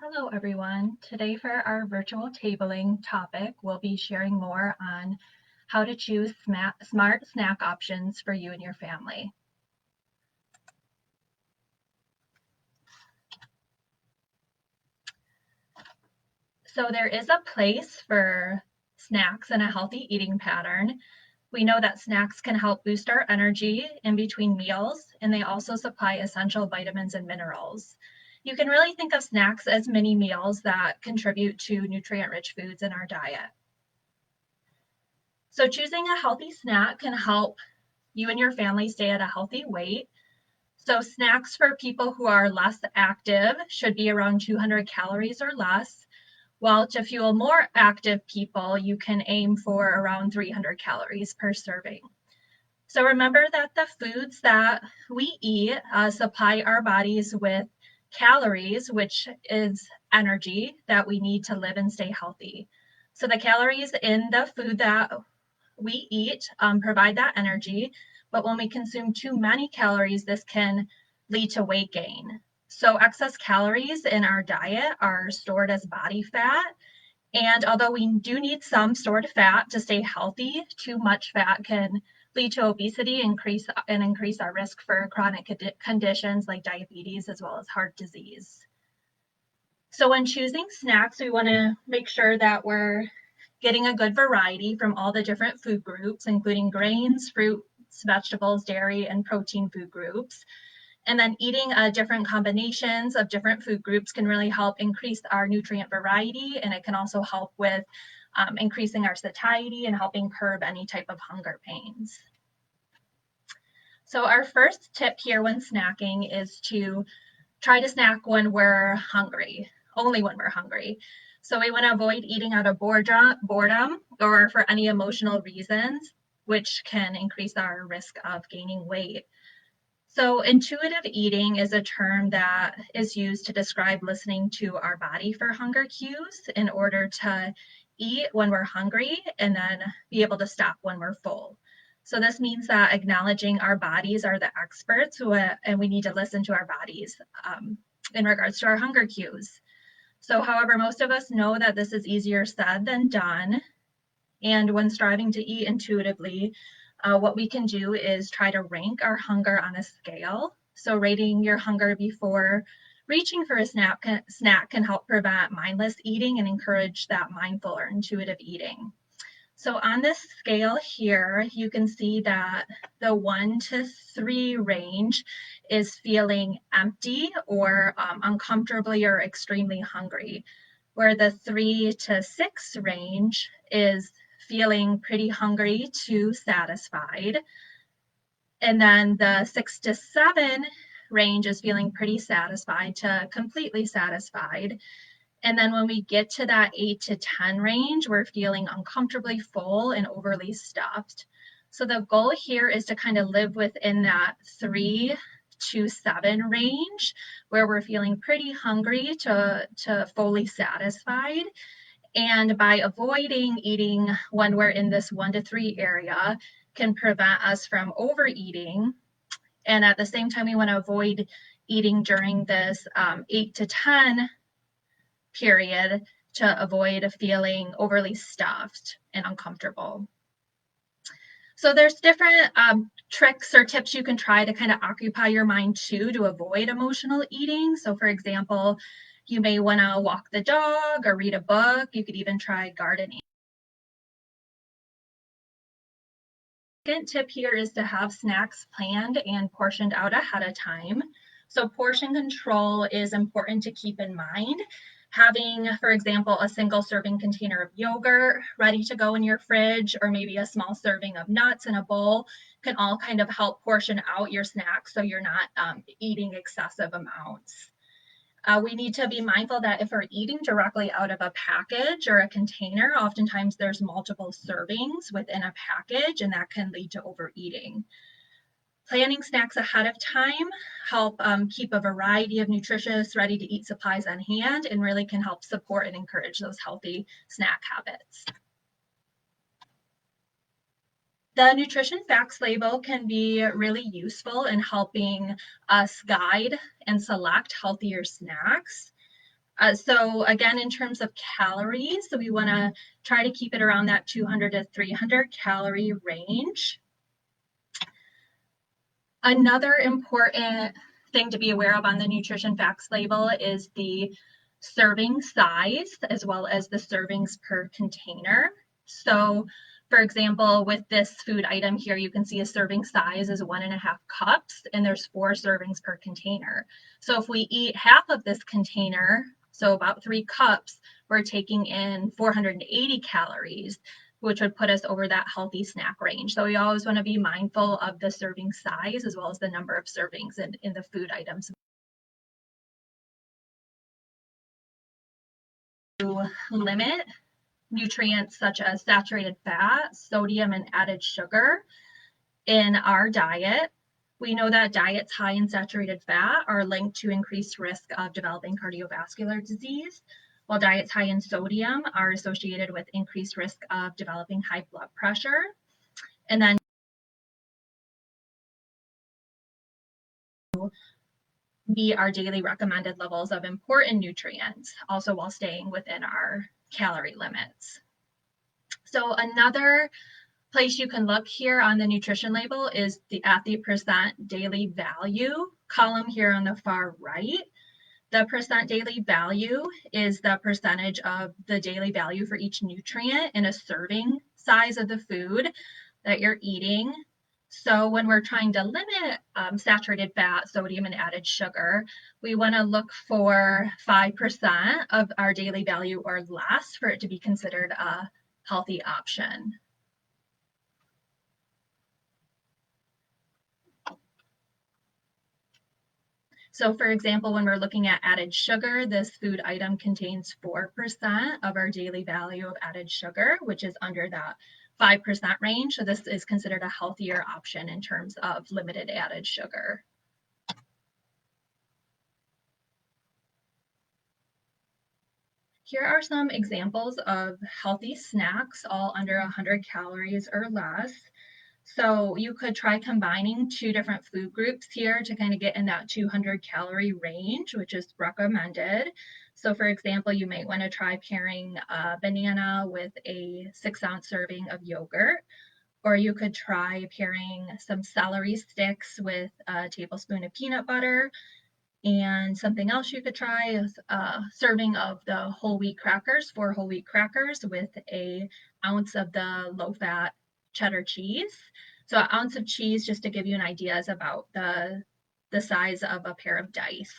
Hello, everyone. Today for our virtual tabling topic, we'll be sharing more on how to choose smart snack options for you and your family. So there is a place for snacks in a healthy eating pattern. We know that snacks can help boost our energy in between meals, and they also supply essential vitamins and minerals. You can really think of snacks as mini meals that contribute to nutrient-rich foods in our diet. So choosing a healthy snack can help you and your family stay at a healthy weight. So snacks for people who are less active should be around 200 calories or less, while to fuel more active people, you can aim for around 300 calories per serving. So remember that the foods that we eat supply our bodies with calories, which is energy that we need to live and stay healthy. So the calories in the food that we eat provide that energy, but when we consume too many calories, this can lead to weight gain. So excess calories in our diet are stored as body fat. And although we do need some stored fat to stay healthy, too much fat can lead to obesity and increase our risk for chronic conditions like diabetes as well as heart disease. So when choosing snacks, we want to make sure that we're getting a good variety from all the different food groups, including grains, fruits, vegetables, dairy, and protein food groups. And then eating different combinations of different food groups can really help increase our nutrient variety, and it can also help with increasing our satiety and helping curb any type of hunger pains. So our first tip here when snacking is to try to snack when we're hungry, only when we're hungry. So we want to avoid eating out of boredom or for any emotional reasons, which can increase our risk of gaining weight. So intuitive eating is a term that is used to describe listening to our body for hunger cues in order to eat when we're hungry and then be able to stop when we're full. So this means that acknowledging our bodies are the experts and we need to listen to our bodies in regards to our hunger cues. So however, most of us know that this is easier said than done. And when striving to eat intuitively, what we can do is try to rank our hunger on a scale. So rating your hunger before reaching for a snack can help prevent mindless eating and encourage that mindful or intuitive eating. So on this scale here, you can see that the 1 to 3 range is feeling empty or uncomfortably or extremely hungry, where the 3 to 6 range is feeling pretty hungry to satisfied. And then the 6 to 7 range is feeling pretty satisfied to completely satisfied. And then when we get to that 8 to 10 range, we're feeling uncomfortably full and overly stuffed. So the goal here is to kind of live within that 3 to 7 range where we're feeling pretty hungry to fully satisfied. And by avoiding eating when we're in this 1 to 3 area can prevent us from overeating. And at the same time, we want to avoid eating during this 8 to 10 period to avoid feeling overly stuffed and uncomfortable. So there's different tricks or tips you can try to kind of occupy your mind too to avoid emotional eating. So for example, you may want to walk the dog or read a book. You could even try gardening. Second tip here is to have snacks planned and portioned out ahead of time. So portion control is important to keep in mind. Having, for example, a single serving container of yogurt ready to go in your fridge, or maybe a small serving of nuts in a bowl can all kind of help portion out your snacks so you're not eating excessive amounts. We need to be mindful that if we're eating directly out of a package or a container, oftentimes there's multiple servings within a package, and that can lead to overeating. Planning snacks ahead of time help keep a variety of nutritious, ready-to-eat supplies on hand and really can help support and encourage those healthy snack habits. The nutrition facts label can be really useful in helping us guide and select healthier snacks. So again, in terms of calories, so we want to try to keep it around that 200 to 300 calorie range. Another important thing to be aware of on the nutrition facts label is the serving size as well as the servings per container. So for example, with this food item here, you can see a serving size is 1.5 cups and there's 4 servings per container. So if we eat half of this container, so about 3 cups, we're taking in 480 calories, which would put us over that healthy snack range. So we always want to be mindful of the serving size as well as the number of servings in the food items. To limit nutrients such as saturated fat, sodium, and added sugar in our diet. We know that diets high in saturated fat are linked to increased risk of developing cardiovascular disease, while diets high in sodium are associated with increased risk of developing high blood pressure. And then meet our daily recommended levels of important nutrients, also while staying within our calorie limits. So another place you can look here on the nutrition label is at the percent daily value column here on the far right. The percent daily value is the percentage of the daily value for each nutrient in a serving size of the food that you're eating. So when we're trying to limit saturated fat, sodium, and added sugar, we want to look for 5% of our daily value or less for it to be considered a healthy option. So for example, when we're looking at added sugar, this food item contains 4% of our daily value of added sugar, which is under that 5% range. So this is considered a healthier option in terms of limited added sugar. Here are some examples of healthy snacks, all under 100 calories or less. So you could try combining 2 different food groups here to kind of get in that 200 calorie range, which is recommended. So for example, you might want to try pairing a banana with a 6-ounce serving of yogurt, or you could try pairing some celery sticks with a tablespoon of peanut butter. And something else you could try is a serving of the whole wheat crackers, 4 whole wheat crackers with an ounce of the low-fat cheddar cheese. So an ounce of cheese, just to give you an idea, is about the size of a pair of dice.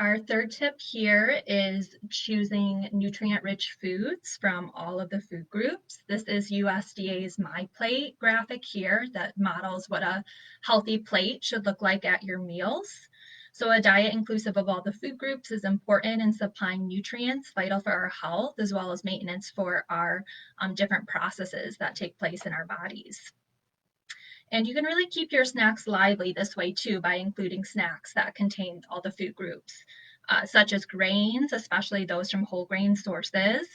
Our third tip here is choosing nutrient-rich foods from all of the food groups. This is USDA's My Plate graphic here that models what a healthy plate should look like at your meals. So a diet inclusive of all the food groups is important in supplying nutrients vital for our health, as well as maintenance for our different processes that take place in our bodies. And you can really keep your snacks lively this way too by including snacks that contain all the food groups, such as grains, especially those from whole grain sources,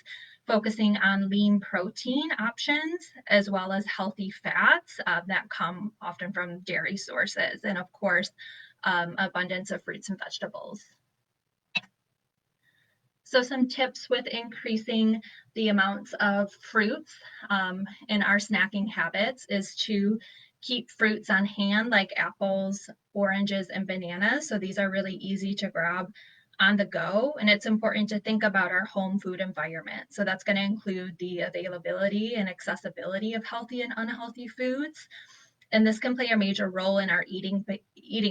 focusing on lean protein options, as well as healthy fats that come often from dairy sources, and of course, abundance of fruits and vegetables. So some tips with increasing the amounts of fruits in our snacking habits is to keep fruits on hand like apples, oranges, and bananas. So these are really easy to grab on the go. And it's important to think about our home food environment. So that's going to include the availability and accessibility of healthy and unhealthy foods. And this can play a major role in our eating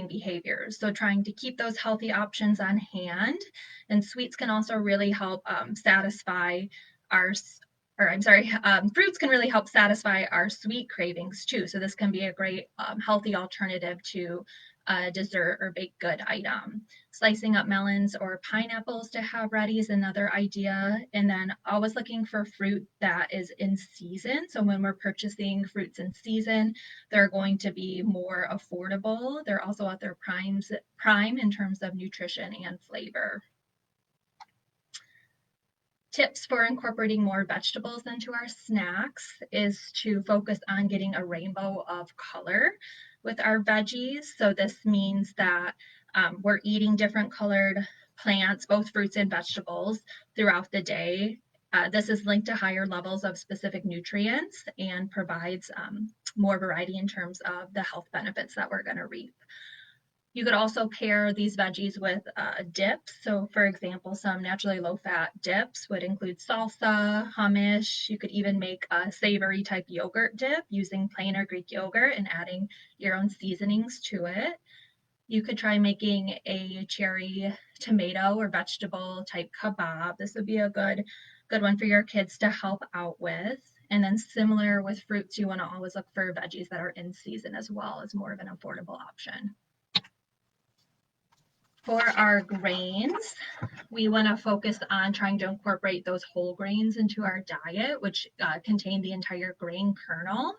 behaviors. So trying to keep those healthy options on hand. And sweets can also really help satisfy our, fruits can really help satisfy our sweet cravings too. So this can be a great healthy alternative to a dessert or baked good item. Slicing up melons or pineapples to have ready is another idea. And then always looking for fruit that is in season. So when we're purchasing fruits in season, they're going to be more affordable. They're also at their prime in terms of nutrition and flavor. Tips for incorporating more vegetables into our snacks is to focus on getting a rainbow of color with our veggies. So this means that We're eating different colored plants, both fruits and vegetables, throughout the day. This is linked to higher levels of specific nutrients and provides more variety in terms of the health benefits that we're going to reap. You could also pair these veggies with dips. So for example, some naturally low-fat dips would include salsa, hummus. You could even make a savory type yogurt dip using plain or Greek yogurt and adding your own seasonings to it. You could try making a cherry tomato or vegetable type kebab. This would be a good one for your kids to help out with. And then similar with fruits, you want to always look for veggies that are in season as well as more of an affordable option. For our grains, we want to focus on trying to incorporate those whole grains into our diet, which contain the entire grain kernel.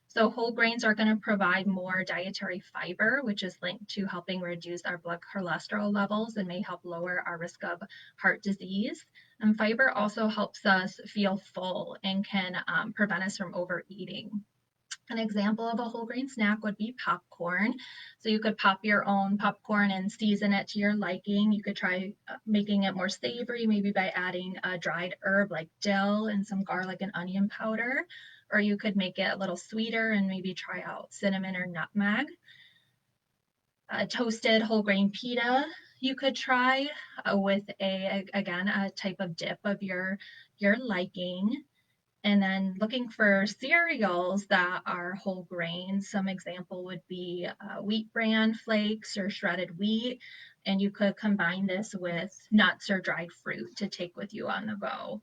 So whole grains are going to provide more dietary fiber, which is linked to helping reduce our blood cholesterol levels and may help lower our risk of heart disease. And fiber also helps us feel full and can prevent us from overeating. An example of a whole grain snack would be popcorn. So you could pop your own popcorn and season it to your liking. You could try making it more savory, maybe by adding a dried herb like dill and some garlic and onion powder. Or you could make it a little sweeter and maybe try out cinnamon or nutmeg. Toasted whole grain pita you could try with a type of dip of your liking. And then looking for cereals that are whole grains. Some example would be wheat bran flakes or shredded wheat. And you could combine this with nuts or dried fruit to take with you on the go.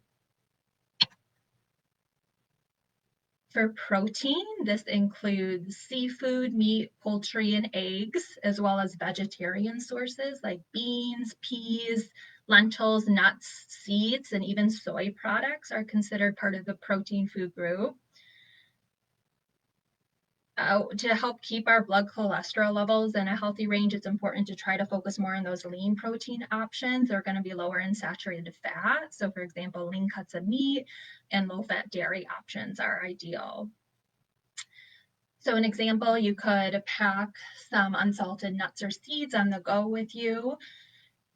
For protein, this includes seafood, meat, poultry, and eggs, as well as vegetarian sources like beans, peas, lentils, nuts, seeds, and even soy products are considered part of the protein food group. To help keep our blood cholesterol levels in a healthy range, it's important to try to focus more on those lean protein options. They're going to be lower in saturated fat. So for example, lean cuts of meat and low-fat dairy options are ideal. So an example, you could pack some unsalted nuts or seeds on the go with you.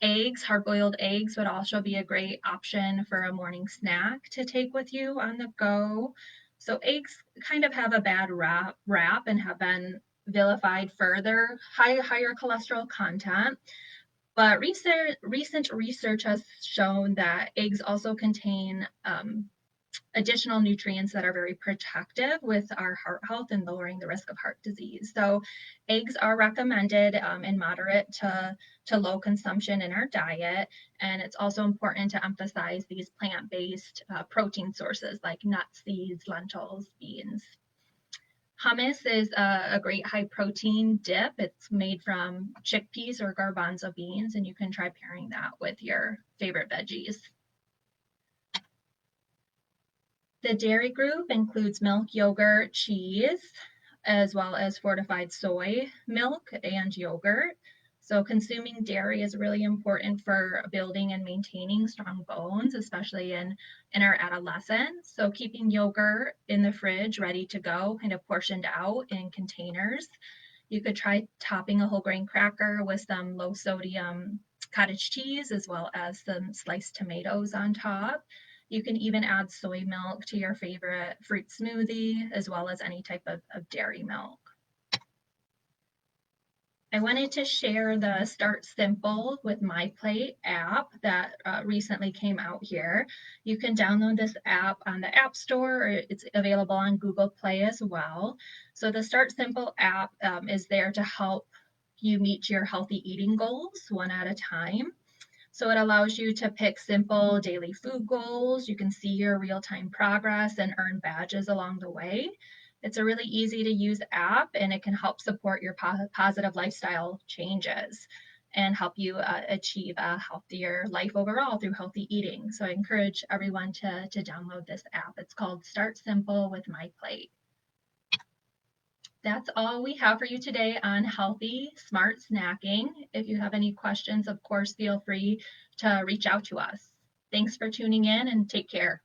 Eggs, hard-boiled eggs would also be a great option for a morning snack to take with you on the go. So eggs kind of have a bad rap and have been vilified further, higher cholesterol content. But recent research has shown that eggs also contain additional nutrients that are very protective with our heart health and lowering the risk of heart disease. So eggs are recommended in moderate to low consumption in our diet. And it's also important to emphasize these plant-based protein sources like nuts, seeds, lentils, beans. Hummus is a great high protein dip. It's made from chickpeas or garbanzo beans, and you can try pairing that with your favorite veggies. The dairy group includes milk, yogurt, cheese, as well as fortified soy milk and yogurt. So consuming dairy is really important for building and maintaining strong bones, especially in our adolescence. So keeping yogurt in the fridge ready to go, kind of portioned out in containers. You could try topping a whole grain cracker with some low sodium cottage cheese, as well as some sliced tomatoes on top. You can even add soy milk to your favorite fruit smoothie, as well as any type of dairy milk. I wanted to share the Start Simple with My Plate app that recently came out here. You can download this app on the App Store, or it's available on Google Play as well. So the Start Simple app is there to help you meet your healthy eating goals one at a time. So it allows you to pick simple daily food goals. You can see your real-time progress and earn badges along the way. It's a really easy to use app, and it can help support your positive lifestyle changes and help you achieve a healthier life overall through healthy eating. So I encourage everyone to download this app. It's called Start Simple with My Plate. That's all we have for you today on healthy, smart snacking. If you have any questions, of course, feel free to reach out to us. Thanks for tuning in, and take care.